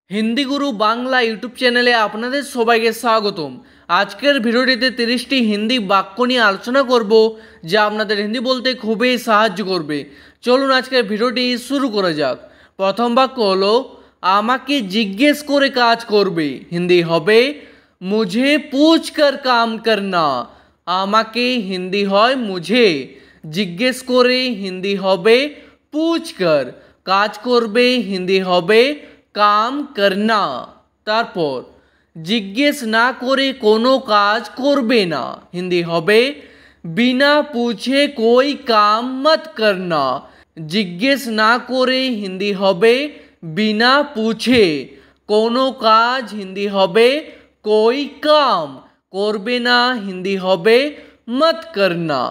हिंदी गुरु Bangla YouTube चैनले आपनादेर सबाइके स्वागतम। आजकेर भिडियोटिते 30टी हिंदी वाक्य निये आलोचना करब जा आपनादेर हिंदी बोलते खूबई साहाज्य करबे। चलुन आजकेर भिडियोटी शुरू करा जाक। प्रथम वाक्य हलो आमाके जिज्ञेस करे काज करबे। हिंदी हबे मुझे पूछ कर काम करना। आमाके हिंदी हय मुझे, जिज्ञेस करे हिंदी हबे पूछ कर, काज करबे हिंदी हबे काम करना। तारपर जिज्ञेस ना करे कोनो काज करबे ना। हिंदी हबे बिना पूछे कोई काम मत करना। जिज्ञेस ना करे हिंदी हबे बिना पूछे, कोनो काज हिंदी हबे कोई काम, करबे ना हिंदी हबे मत करना।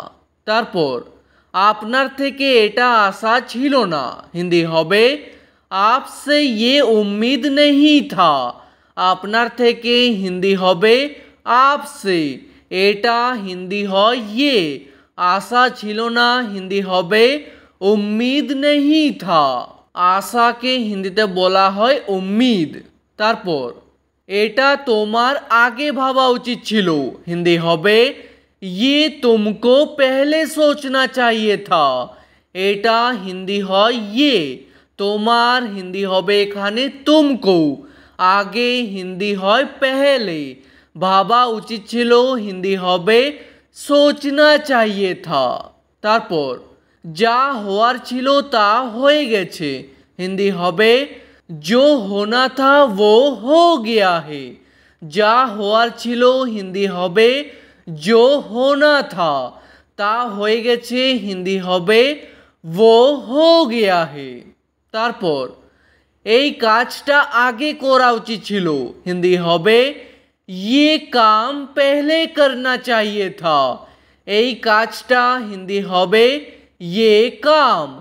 तारपर आपनार थेके एटा आशा छिलो ना। हिंदी हबे आपसे ये उम्मीद नहीं था। आपनार थेके हिंदी हबे आपसे, एटा हिंदी हय ये, आशा छिलो ना हिंदी हबे उम्मीद नहीं था। आशा के हिंदीते बोला हय उम्मीद। तारपर एटा तोमार आगे भाबा उचित छिलो। हिंदी हबे ये तुमको पहले सोचना चाहिए था। एटा हिंदी हय ये, तोमार हिंदी हबे एखाने तुमको, आगे हिंदी हय पहले, भाबा उचित छिलो हिंदी हबे सोचना चाहिए था। तारपर जा होवार छिलो ता होये गेछे। हिंदी हबे जो होना था वो हो गया है। जा होवार छिलो हिंदी हबे जो होना था, ता होये गेछे हिंदी हबे वो हो गया है। तारपर এই কাজটা আগে করা উচিত ছিল। হিন্দি হবে ये काम पहले करना चाहिए था। এই কাজটা হিন্দি হবে ये काम,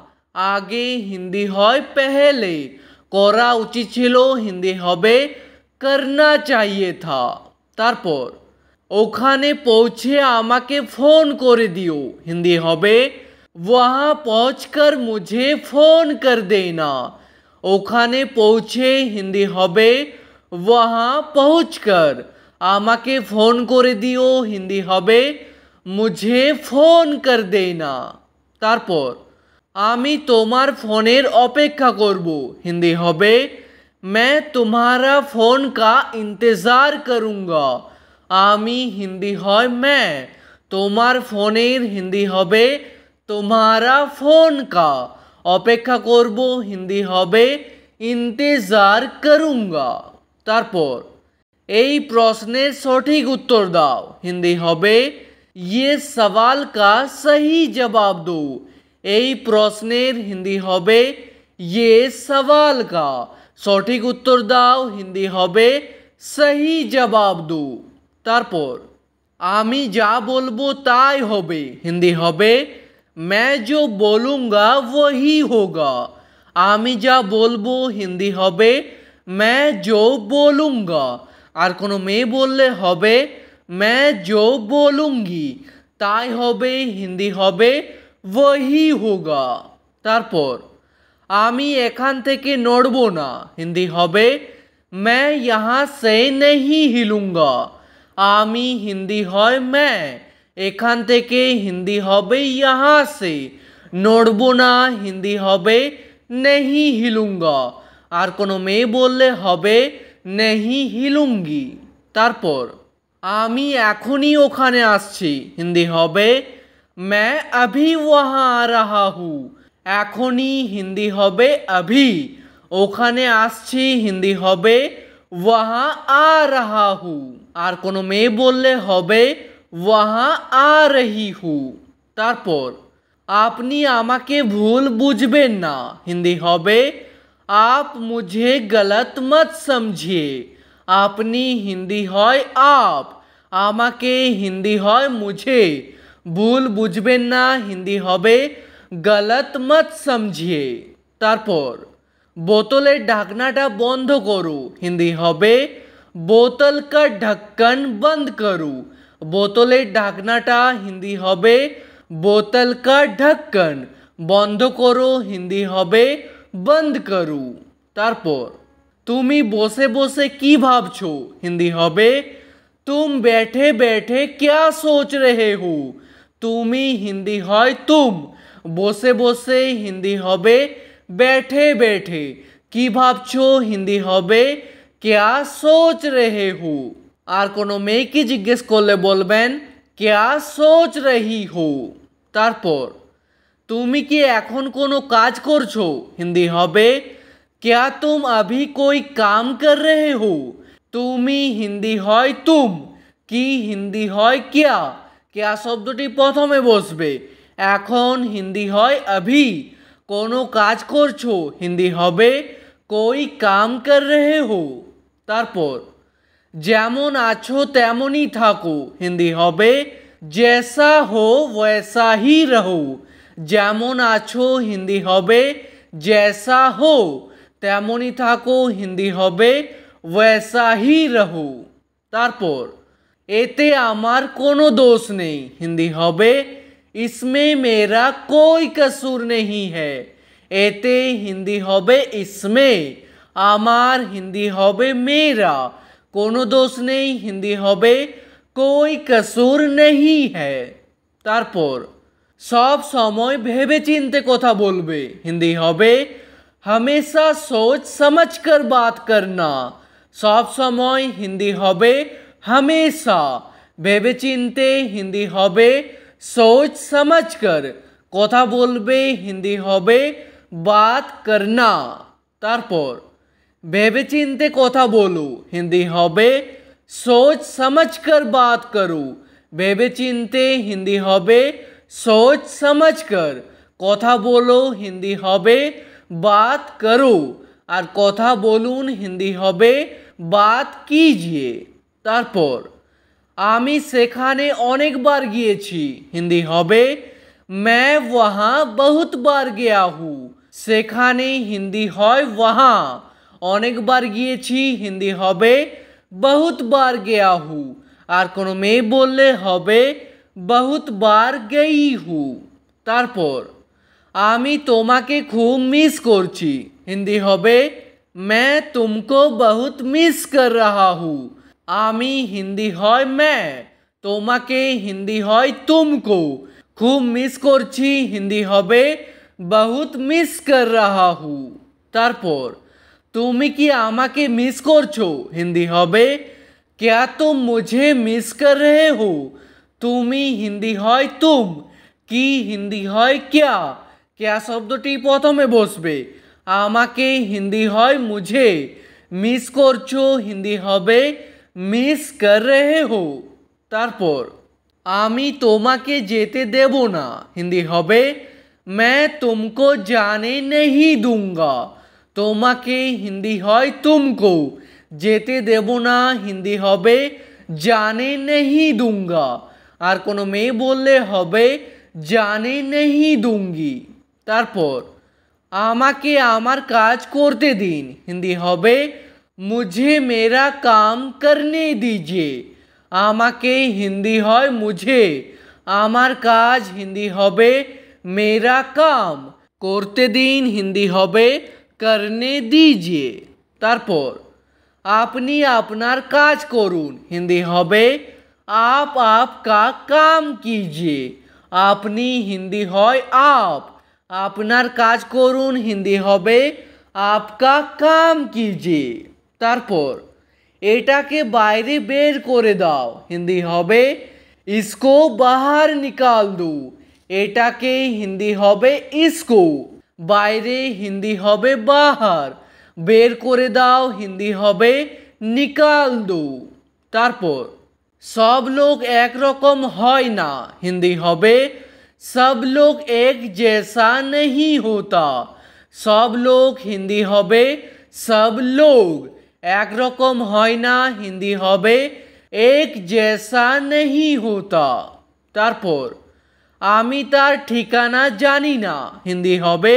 आगे हिंदी হয় पहले, করা উচিত ছিল হিন্দি হবে करना चाहिए था। তারপর ওখানে পৌঁছে আমাকে ফোন করে দিও। হিন্দি হবে वहाँ पहुँचकर मुझे फ़ोन कर देना। ओखाने पहुँचे हिंदी हबे वहाँ पहुँचकर, आमाके फ़ोन करे दिओ हिंदी हबे मुझे फ़ोन कर देना। तारपर आमी तोमार फ़ोनेर अपेक्षा करबो। हिंदी हबे मैं तुम्हारा फ़ोन का इंतज़ार करूँगा। आमी हिंदी हय मैं, तोमार फ़ोनेर हिंदी हबे तुम्हारा फ़ोन का, अपेक्षा करबो हिंदी हबे इंतजार करूँगा। तारपर এই प्रश्नेर सठिक उत्तर दाओ। हिंदी हबे ये सवाल का सही जवाब दो। এই प्रश्नेर हिंदी हबे ये सवाल का, सठिक उत्तर दाओ हिंदी हबे सही जवाब दो। तारपर आमी जा बोलबो ताई होबे। हिंदी हबे मैं जो बोलूँगा वही होगा। आमी जा बोलबो हिंदी हबे मैं जो बोलूँगा। और कोनो मेये बोलले हबे मैं जो बोलूँगी, ताई हबे हिंदी हबे वही होगा। तारपर आमी एखान थेके नड़बो ना। हिंदी हबे मैं यहाँ से नहीं हिलूँगा। आमी हिंदी हय मैं, एखान थेके हिंदी हबे यहाँ से, नड़बो ना हिंदी हबे नहीं हिलूँगा। और कोनो मेये बोलले हबे नहीं हिलूँगी। तारपर आमी एखोनी ओखाने आसछि। हिंदी हबे मैं अभी वहाँ आ रहा हूँ। एखोनी हिंदी हबे अभी, ओखाने आसछि हिंदी हबे वहाँ आ रहा हूँ। और कोनो मेये बोलले हबे वहाँ आ रही हूँ। तारपर आपनी आमाके भूल बुझबेन ना। हिंदी हबे आप मुझे गलत मत समझिए। आपनी हिंदी हय आप, आमाके हिंदी हय मुझे, भूल बुझबेन ना हिंदी हबे गलत मत समझिए। तारपर बोतलेर ढाकनाटा बंध करो। हिंदी हबे बोतल का ढक्कन बंद करो। बोतलेर ढाकनाटा हिंदी हबे बोतल का ढक्कन, बंध करो हिंदी हबे बंद करो। तारपर তুমি বসে বসে কি ভাবছো হিন্দি হবে तुम बैठे बैठे क्या सोच रहे हो। তুমি হিন্দি হয় তুম, বসে বসে হিন্দি হবে बैठे बैठे, কি ভাবছো হিন্দি হবে क्या सोच रहे हो। আর কোনো মেয়েকে জিজ্ঞেস করলে বলবেন क्या सोच रही हो। তারপর তুমি কি এখন কোনো কাজ করছো হিন্দি হবে क्या तुम अभी कोई काम कर रहे हो। তুমি হিন্দি হয় তুম, কি হিন্দি হয় क्या, क्या শব্দটি প্রথমে বসবে। এখন হিন্দি হয় अभी, কোনো কাজ করছো হিন্দি হবে कोई काम कर रहे हो। তারপর যেমন আছো তেমনই থাকো হিন্দি হবে जैसा हो वैसा ही रहो। যেমন আছো হিন্দি হবে जैसा हो, তেমনই থাকো হিন্দি হবে वैसा ही रहो। তারপর এতে আমার কোনো দোষ নেই হিন্দি হবে इसमें मेरा कोई कसूर नहीं है। এতে হিন্দি হবে इसमें, আমার হিন্দি হবে मेरा, কোনো দোষ নেই হিন্দি হবে कोई कसूर नहीं है। তারপর সব সময় ভেবে চিনতে কথা বলবে হিন্দি হবে हमेशा सोच समझ कर बात करना। सब समय हिंदी হবে हमेशा, ভেবে চিনতে হিন্দি হবে सोच समझ कर, কথা বলবে হিন্দি হবে बात करना। তারপর ভেবে চিনতে কথা বলো হিন্দি হবে सोच समझ कर बात करो। ভেবে চিনতে হিন্দি হবে सोच समझ कर, কথা বলো হিন্দি হবে बात करो, আর কথা বলুন হিন্দি হবে बात कीजिए। তারপর আমি সেখানে অনেকবার গিয়েছি হিন্দি হবে मैं वहाँ बहुत बार गया हूँ। সেখানে হিন্দি হয় वहाँ, অনেকবার গিয়েছি হিন্দি হবে बहुत बार गया हूँ। আর কোনো মেয়ে বললে হবে बहुत बार गई हूँ। তারপর আমি তোমাকে খুব মিস করছি হিন্দি হবে मैं तुमको बहुत मिस कर रहा हूँ। আমি হিন্দি হয় मैं, তোমাকে হিন্দি হয় तुमको, খুব মিস করছি হিন্দি হবে बहुत मिस कर रहा हूँ। তারপর তুমি কি আমাকে মিস করছো হিন্দি হবে क्या तुम मुझे मिस कर रहे हो। তুমি হিন্দি হয় तुम, কি হিন্দি হয় क्या, क्या শব্দটি প্রথমে বসবে। আমাকে হিন্দি হয় मुझे, মিস করছো হিন্দি হবে মিস कर रहे हो। তারপর আমি তোমাকে যেতে দেব না হিন্দি হবে मैं तुमको जाने नहीं दूंगा। তোমাকে হিন্দি হয় तुमको, যেতে দেব না হিন্দি হবে जाने नहीं दूंगा। আর কোনো মেয়ে বললে হবে जाने नहीं दूंगी। তারপর আমাকে আমার কাজ করতে দিন হিন্দি হবে मुझे मेरा काम करने दीजिए। আমাকে হিন্দি হয় मुझे, আমার কাজ হিন্দি হবে मेरा काम, করতে দিন হিন্দি হবে करने दीजिए। তারপর আপনি আপনার কাজ করুন হিন্দি হবে आप आपका काम कीजिए। আপনি হিন্দি হয় आप, আপনার কাজ করুন হিন্দি হবে आपका काम कीजिए। তারপর এটাকে বাইরে বের করে দাও হিন্দি হবে इसको बाहर निकाल दो। এটাকে হিন্দি হবে इसको, বাইরে হিন্দি হবে बाहर, বের করে দাও হিন্দি হবে निकाल दो। তারপর সব লোক একরকম হয় না হিন্দি হবে सब लोग एक जैसा नहीं होता। सब लोग হিন্দি হবে सब लोग, একরকম হয় না হিন্দি হবে एक जैसा नहीं होता। তারপর আমি তার ঠিকানা জানি না হিন্দি হবে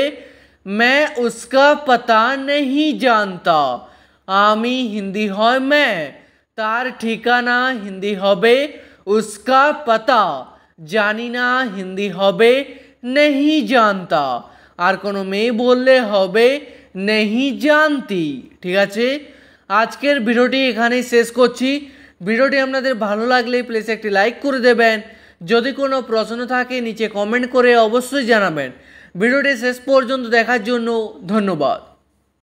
मैं उसका पता नहीं जानता। আমি হিন্দি হয় मैं, তার ঠিকানা হিন্দি হবে उसका पता, জানি না হিন্দি হবে नहीं जानता। আর কোনো মেয়ে বললে হবে नहीं जानती। ঠিক আছে, আজকের ভিডিওটি এখানেই শেষ করছি। ভিডিওটি আপনাদের ভালো লাগলে প্লিজ একটি লাইক করে দেবেন। যদি কোনো প্রশ্ন থাকে নিচে কমেন্ট করে অবশ্যই জানাবেন। ভিডিওটি শেষ পর্যন্ত দেখার জন্য ধন্যবাদ।